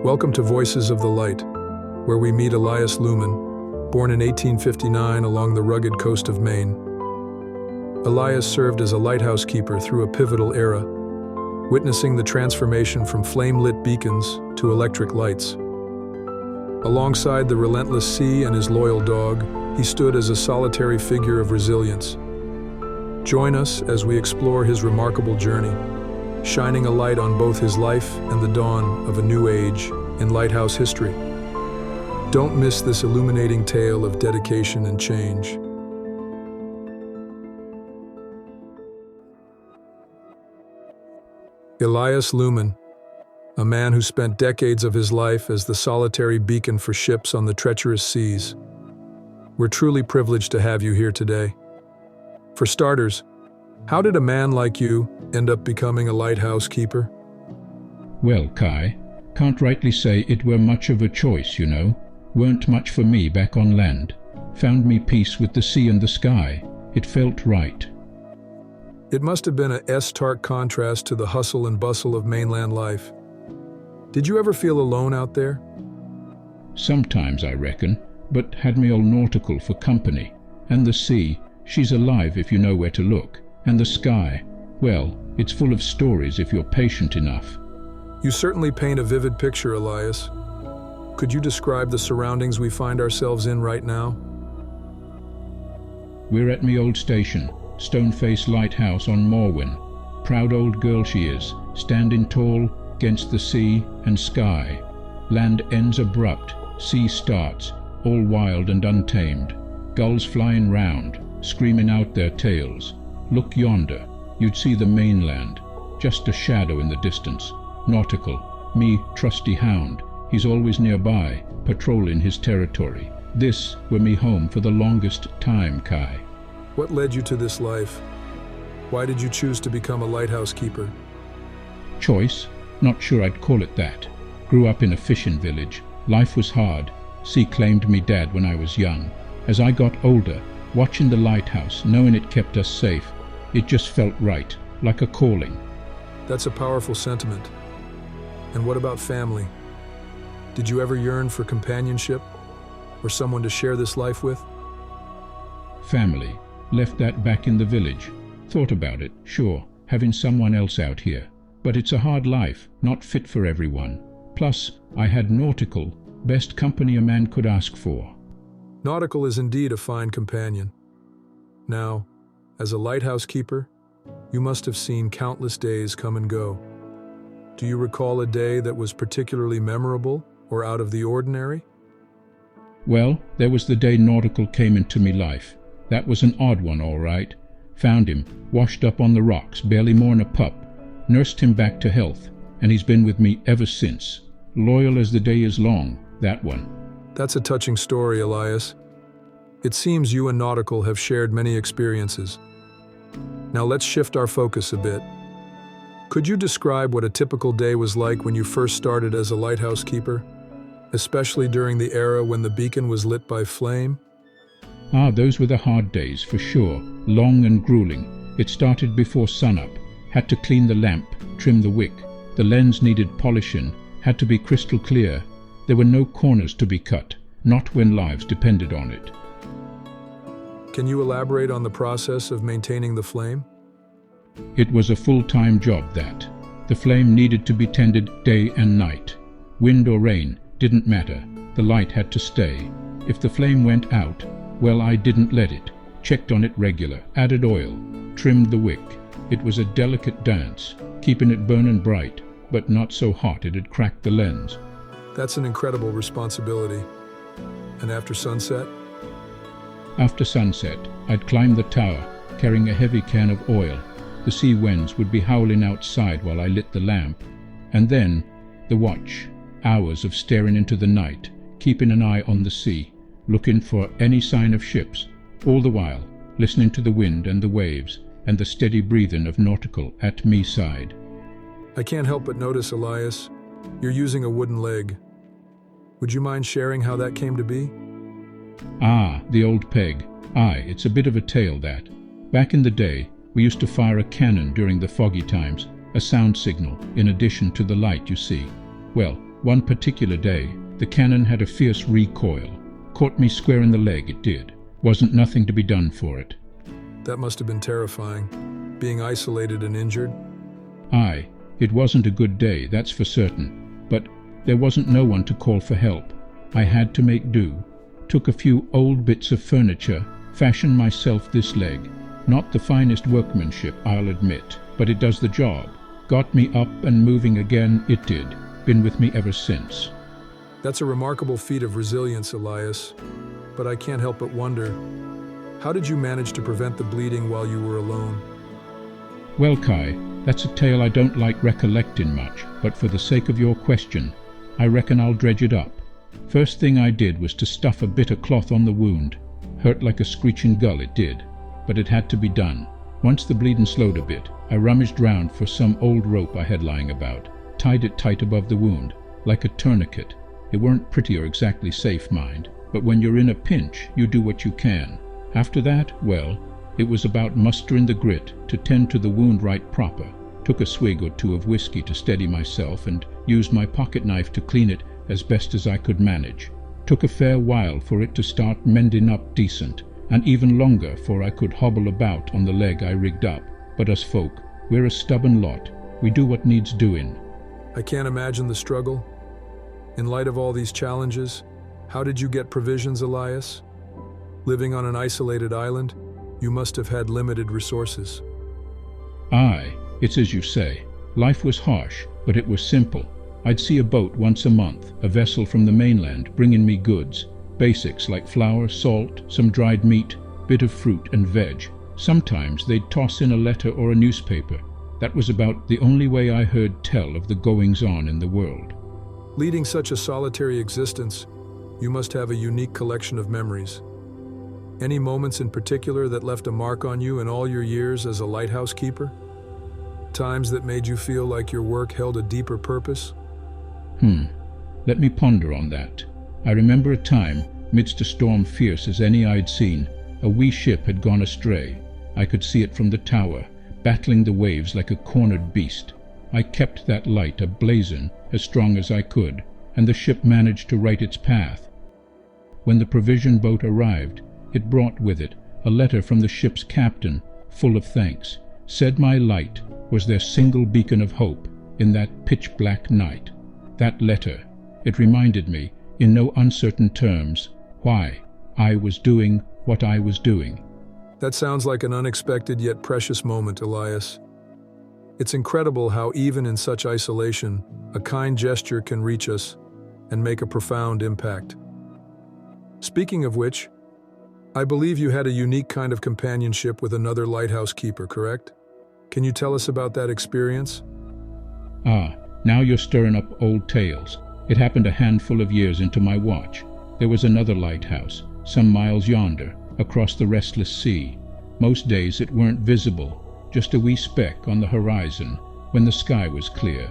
Welcome to Voices of the Light, where we meet Elias Lumen, born in 1859 along the rugged coast of Maine. Elias served as a lighthouse keeper through a pivotal era, witnessing the transformation from flame-lit beacons to electric lights. Alongside the relentless sea and his loyal dog, he stood as a solitary figure of resilience. Join us as we explore his remarkable journey, shining a light on both his life and the dawn of a new age in lighthouse history. Don't miss this illuminating tale of dedication and change. Elias Lumen, a man who spent decades of his life as the solitary beacon for ships on the treacherous seas. We're truly privileged to have you here today. For starters, how did a man like you end up becoming a lighthouse keeper? Well, Kai, can't rightly say it were much of a choice, you know. Weren't much for me back on land. Found me peace with the sea and the sky. It felt right. It must have been a stark contrast to the hustle and bustle of mainland life. Did you ever feel alone out there? Sometimes, I reckon, but had me all Nautical for company. And the sea, she's alive if you know where to look. And the sky, well, it's full of stories if you're patient enough. You certainly paint a vivid picture, Elias. Could you describe the surroundings we find ourselves in right now? We're at me old station, stone-faced lighthouse on Morwen. Proud old girl she is, standing tall against the sea and sky. Land ends abrupt, sea starts, all wild and untamed. Gulls flying round, screaming out their tails. Look yonder, you'd see the mainland, just a shadow in the distance. Nautical, me trusty hound, he's always nearby, patrolling his territory. This were me home for the longest time, Kai. What led you to this life? Why did you choose to become a lighthouse keeper? Choice? Not sure I'd call it that. Grew up in a fishing village. Life was hard. Sea claimed me dad when I was young. As I got older, watching the lighthouse, knowing it kept us safe, it just felt right, like a calling. That's a powerful sentiment. And what about family? Did you ever yearn for companionship or someone to share this life with? Family. Left that back in the village. Thought about it, sure, having someone else out here. But it's a hard life, not fit for everyone. Plus, I had Nautical, best company a man could ask for. Nautical is indeed a fine companion. Now, as a lighthouse keeper, you must have seen countless days come and go. Do you recall a day that was particularly memorable or out of the ordinary? Well, there was the day Nautical came into me life. That was an odd one, all right. Found him, washed up on the rocks, barely more'n a pup. Nursed him back to health, and he's been with me ever since. Loyal as the day is long, that one. That's a touching story, Elias. It seems you and Nautical have shared many experiences. Now let's shift our focus a bit. Could you describe what a typical day was like when you first started as a lighthouse keeper, especially during the era when the beacon was lit by flame? Those were the hard days, for sure, long and grueling. It started before sunup. Had to clean the lamp, trim the wick. The lens needed polishing, had to be crystal clear. There were no corners to be cut, not when lives depended on it. Can you elaborate on the process of maintaining the flame? It was a full-time job, that. The flame needed to be tended day and night. Wind or rain, didn't matter. The light had to stay. If the flame went out, well, I didn't let it. Checked on it regular, added oil, trimmed the wick. It was a delicate dance, keeping it burning bright, but not so hot it'd crack the lens. That's an incredible responsibility. And after sunset? After sunset, I'd climb the tower, carrying a heavy can of oil. The sea winds would be howling outside while I lit the lamp. And then, the watch. Hours of staring into the night, keeping an eye on the sea, looking for any sign of ships, all the while listening to the wind and the waves and the steady breathing of Nautical at me side. I can't help but notice, Elias, you're using a wooden leg. Would you mind sharing how that came to be? The old peg. Aye, it's a bit of a tale, that. Back in the day, we used to fire a cannon during the foggy times, a sound signal, in addition to the light, you see. Well, One particular day, the cannon had a fierce recoil. Caught me square in the leg, it did. Wasn't nothing to be done for it. That must have been terrifying, being isolated and injured. Aye, it wasn't a good day, that's for certain. But there wasn't no one to call for help. I had to make do. Took a few old bits of furniture, fashioned myself this leg. Not the finest workmanship, I'll admit, but it does the job. Got me up and moving again, it did. Been with me ever since. That's a remarkable feat of resilience, Elias. But I can't help but wonder, how did you manage to prevent the bleeding while you were alone? Well, Kai, that's a tale I don't like recollecting much, but for the sake of your question, I reckon I'll dredge it up. First thing I did was to stuff a bit of cloth on the wound. Hurt like a screeching gull, it did, but it had to be done. Once the bleeding slowed a bit, I rummaged round for some old rope I had lying about, tied it tight above the wound, like a tourniquet. It weren't pretty or exactly safe, mind, but when you're in a pinch, you do what you can. After that, well, it was about mustering the grit to tend to the wound right proper. Took a swig or two of whiskey to steady myself and used my pocket knife to clean it as best as I could manage. Took a fair while for it to start mending up decent, and even longer for I could hobble about on the leg I rigged up. But us folk, we're a stubborn lot. We do what needs doing. I can't imagine the struggle. In light of all these challenges, how did you get provisions, Elias? Living on an isolated island, you must have had limited resources. Aye, it's as you say. Life was harsh, but it was simple. I'd see a boat once a month, a vessel from the mainland, bringing me goods. Basics like flour, salt, some dried meat, bit of fruit and veg. Sometimes they'd toss in a letter or a newspaper. That was about the only way I heard tell of the goings-on in the world. Leading such a solitary existence, you must have a unique collection of memories. Any moments in particular that left a mark on you in all your years as a lighthouse keeper? Times that made you feel like your work held a deeper purpose? Let me ponder on that. I remember a time, midst a storm fierce as any I'd seen, a wee ship had gone astray. I could see it from the tower, battling the waves like a cornered beast. I kept that light a-blazing as strong as I could, and the ship managed to right its path. When the provision boat arrived, it brought with it a letter from the ship's captain, full of thanks. Said my light was their single beacon of hope in that pitch-black night. That letter, it reminded me, in no uncertain terms, why I was doing what I was doing. That sounds like an unexpected yet precious moment, Elias. It's incredible how even in such isolation, a kind gesture can reach us and make a profound impact. Speaking of which, I believe you had a unique kind of companionship with another lighthouse keeper, correct? Can you tell us about that experience? Now you're stirring up old tales. It happened a handful of years into my watch. There was another lighthouse, some miles yonder, across the restless sea. Most days it weren't visible, just a wee speck on the horizon when the sky was clear.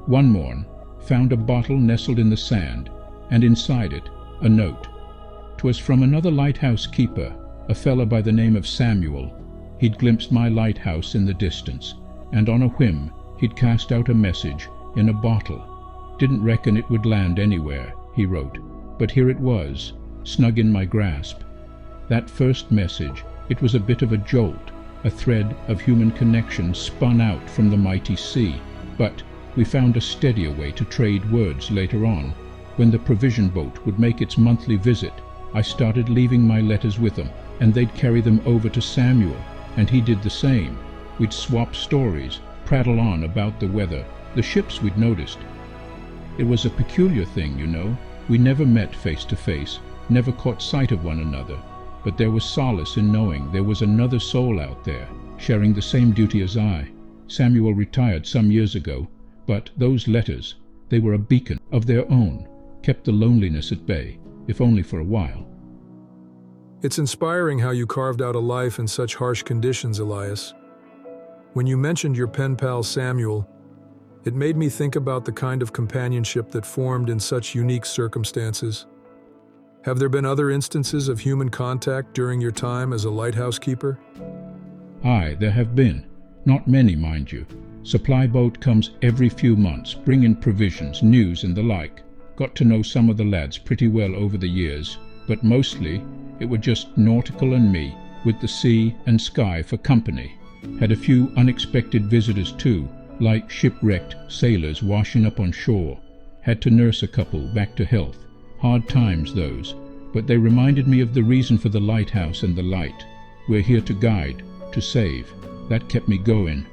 One morn, found a bottle nestled in the sand, and inside it a note. 'Twas from another lighthouse keeper, a fella by the name of Samuel. He'd glimpsed my lighthouse in the distance, and on a whim he'd cast out a message in a bottle. Didn't reckon it would land anywhere, he wrote, but here it was, snug in my grasp. That first message, it was a bit of a jolt, a thread of human connection spun out from the mighty sea. But we found a steadier way to trade words later on. When the provision boat would make its monthly visit, I started leaving my letters with them, and they'd carry them over to Samuel, and he did the same. We'd swap stories, prattle on about the weather, the ships we'd noticed. It was a peculiar thing, you know. We never met face to face, never caught sight of one another, but there was solace in knowing there was another soul out there, sharing the same duty as I. Samuel retired some years ago, but those letters, they were a beacon of their own, kept the loneliness at bay, if only for a while. It's inspiring how you carved out a life in such harsh conditions, Elias. When you mentioned your pen pal Samuel, it made me think about the kind of companionship that formed in such unique circumstances. Have there been other instances of human contact during your time as a lighthouse keeper? Aye, there have been. Not many, mind you. Supply boat comes every few months, bring in provisions, news and the like. Got to know some of the lads pretty well over the years, but mostly it were just Nautical and me, with the sea and sky for company. Had a few unexpected visitors too, like shipwrecked sailors washing up on shore. Had to nurse a couple back to health. Hard times those, but they reminded me of the reason for the lighthouse and the light. We're here to guide, to save. That kept me going.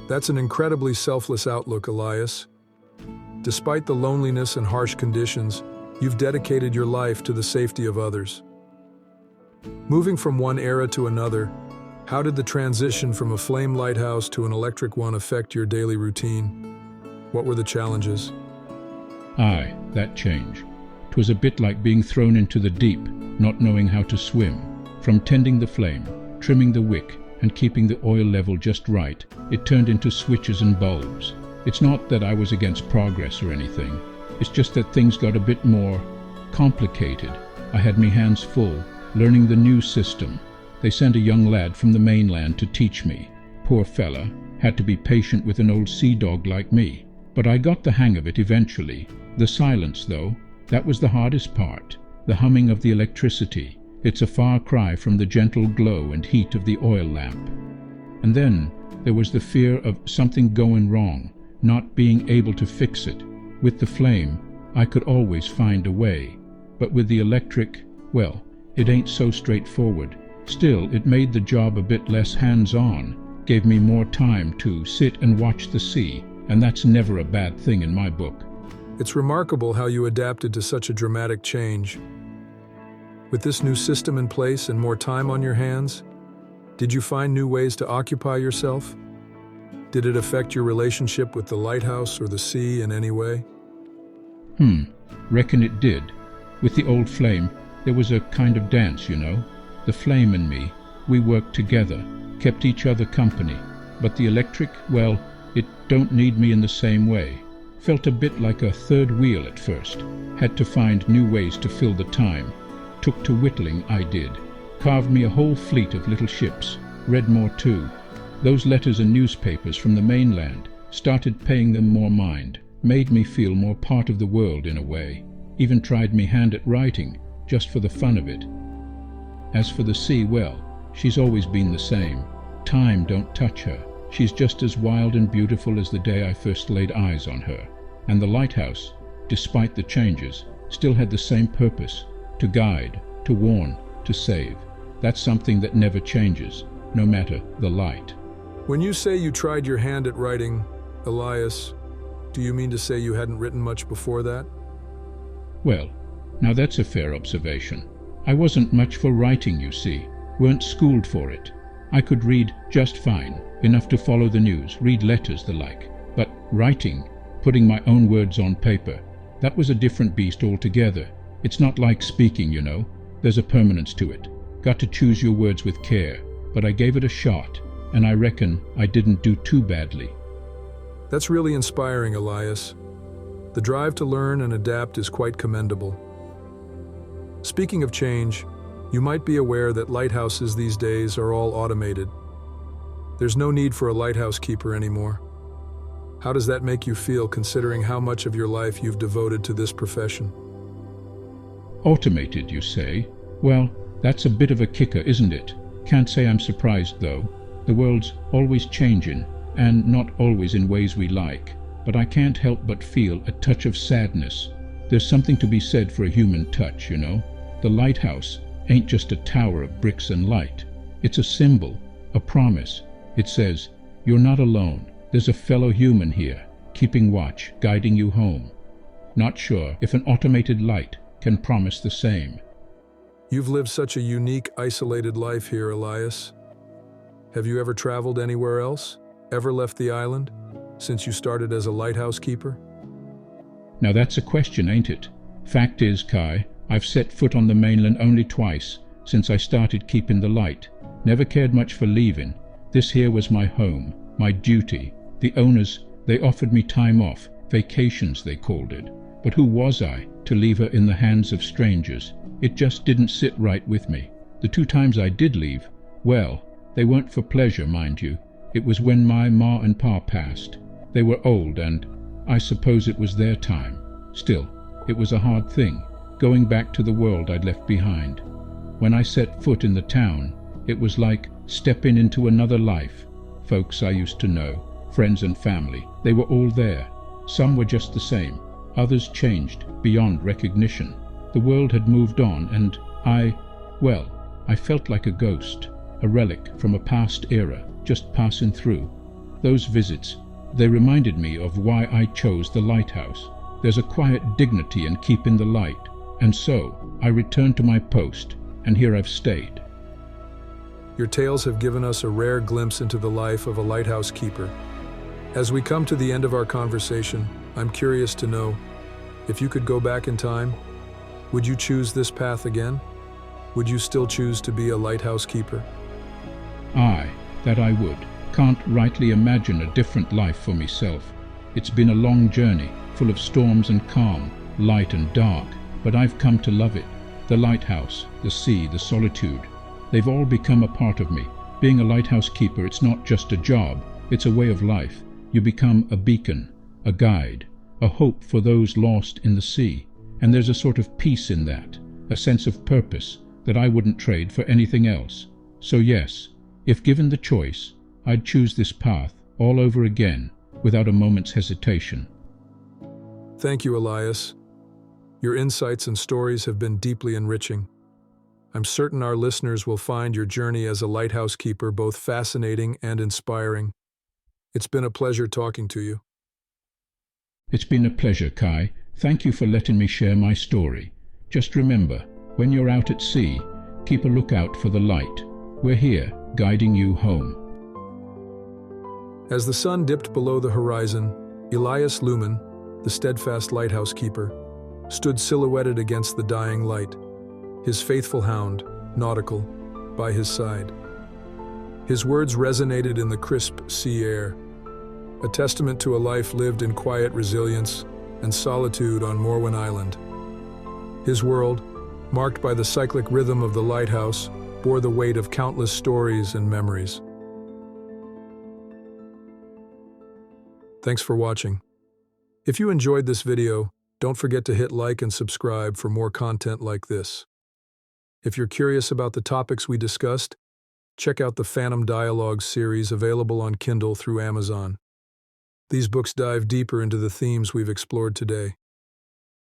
That's an incredibly selfless outlook, Elias. Despite the loneliness and harsh conditions, you've dedicated your life to the safety of others. Moving from one era to another, how did the transition from a flame lighthouse to an electric one affect your daily routine? What were the challenges? Aye, that change. 'Twas a bit like being thrown into the deep, not knowing how to swim. From tending the flame, trimming the wick, and keeping the oil level just right, it turned into switches and bulbs. It's not that I was against progress or anything. It's just that things got a bit more complicated. I had me hands full, learning the new system. They sent a young lad from the mainland to teach me. Poor fella, had to be patient with an old sea dog like me. But I got the hang of it eventually. The silence, though, that was the hardest part. The humming of the electricity. It's a far cry from the gentle glow and heat of the oil lamp. And then there was the fear of something going wrong, not being able to fix it. With the flame, I could always find a way. But with the electric, well, it ain't so straightforward. Still, it made the job a bit less hands-on, gave me more time to sit and watch the sea, and that's never a bad thing in my book. It's remarkable how you adapted to such a dramatic change. With this new system in place and more time on your hands, did you find new ways to occupy yourself? Did it affect your relationship with the lighthouse or the sea in any way? Reckon it did. With the old flame, there was a kind of dance, you know. The flame and me, we worked together, kept each other company. But the electric, well, it don't need me in the same way. Felt a bit like a third wheel at first. Had to find new ways to fill the time. Took to whittling, I did. Carved me a whole fleet of little ships. Read more too. Those letters and newspapers from the mainland, started paying them more mind. Made me feel more part of the world in a way. Even tried me hand at writing, just for the fun of it. As for the sea, well, she's always been the same. Time don't touch her. She's just as wild and beautiful as the day I first laid eyes on her. And the lighthouse, despite the changes, still had the same purpose, to guide, to warn, to save. That's something that never changes, no matter the light. When you say you tried your hand at writing, Elias, do you mean to say you hadn't written much before that? Well, now that's a fair observation. I wasn't much for writing, you see. Weren't schooled for it. I could read just fine, enough to follow the news, read letters the like. But writing, putting my own words on paper, that was a different beast altogether. It's not like speaking, you know. There's a permanence to it. Got to choose your words with care. But I gave it a shot, and I reckon I didn't do too badly. That's really inspiring, Elias. The drive to learn and adapt is quite commendable. Speaking of change, you might be aware that lighthouses these days are all automated. There's no need for a lighthouse keeper anymore. How does that make you feel, considering how much of your life you've devoted to this profession? Automated, you say? Well, that's a bit of a kicker, isn't it? Can't say I'm surprised, though. The world's always changing, and not always in ways we like. But I can't help but feel a touch of sadness. There's something to be said for a human touch, you know. The lighthouse ain't just a tower of bricks and light. It's a symbol, a promise. It says, you're not alone. There's a fellow human here, keeping watch, guiding you home. Not sure if an automated light can promise the same. You've lived such a unique, isolated life here, Elias. Have you ever traveled anywhere else? Ever left the island? Since you started as a lighthouse keeper? Now that's a question, ain't it? Fact is, Kai, I've set foot on the mainland only twice since I started keeping the light. Never cared much for leaving. This here was my home, my duty. The owners, they offered me time off, vacations they called it. But who was I to leave her in the hands of strangers? It just didn't sit right with me. The 2 times I did leave, well, they weren't for pleasure, mind you. It was when my ma and pa passed. They were old and I suppose it was their time. Still, it was a hard thing, going back to the world I'd left behind. When I set foot in the town, it was like stepping into another life. Folks I used to know, friends and family, they were all there. Some were just the same, others changed beyond recognition. The world had moved on and I felt like a ghost, a relic from a past era, just passing through. Those visits, they reminded me of why I chose the lighthouse. There's a quiet dignity in keeping the light, and so I returned to my post, and here I've stayed. Your tales have given us a rare glimpse into the life of a lighthouse keeper. As we come to the end of our conversation, I'm curious to know, if you could go back in time, would you choose this path again? Would you still choose to be a lighthouse keeper? Aye, that I would. Can't rightly imagine a different life for myself. It's been a long journey, full of storms and calm, light and dark, but I've come to love it. The lighthouse, the sea, the solitude, they've all become a part of me. Being a lighthouse keeper, it's not just a job, it's a way of life. You become a beacon, a guide, a hope for those lost in the sea. And there's a sort of peace in that, a sense of purpose that I wouldn't trade for anything else. So yes, if given the choice, I'd choose this path all over again, without a moment's hesitation. Thank you, Elias. Your insights and stories have been deeply enriching. I'm certain our listeners will find your journey as a lighthouse keeper both fascinating and inspiring. It's been a pleasure talking to you. It's been a pleasure, Kai. Thank you for letting me share my story. Just remember, when you're out at sea, keep a lookout for the light. We're here, guiding you home. As the sun dipped below the horizon, Elias Lumen, the steadfast lighthouse keeper, stood silhouetted against the dying light, his faithful hound, Nautical, by his side. His words resonated in the crisp sea air, a testament to a life lived in quiet resilience and solitude on Morwen Island. His world, marked by the cyclic rhythm of the lighthouse, bore the weight of countless stories and memories. Thanks for watching. If you enjoyed this video, don't forget to hit like and subscribe for more content like this. If you're curious about the topics we discussed, check out the Phantom Dialogues series available on Kindle through Amazon. These books dive deeper into the themes we've explored today.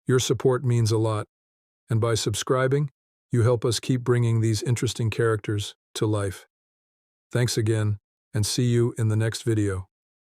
Your support means a lot, and by subscribing, you help us keep bringing these interesting characters to life. Thanks again, and see you in the next video.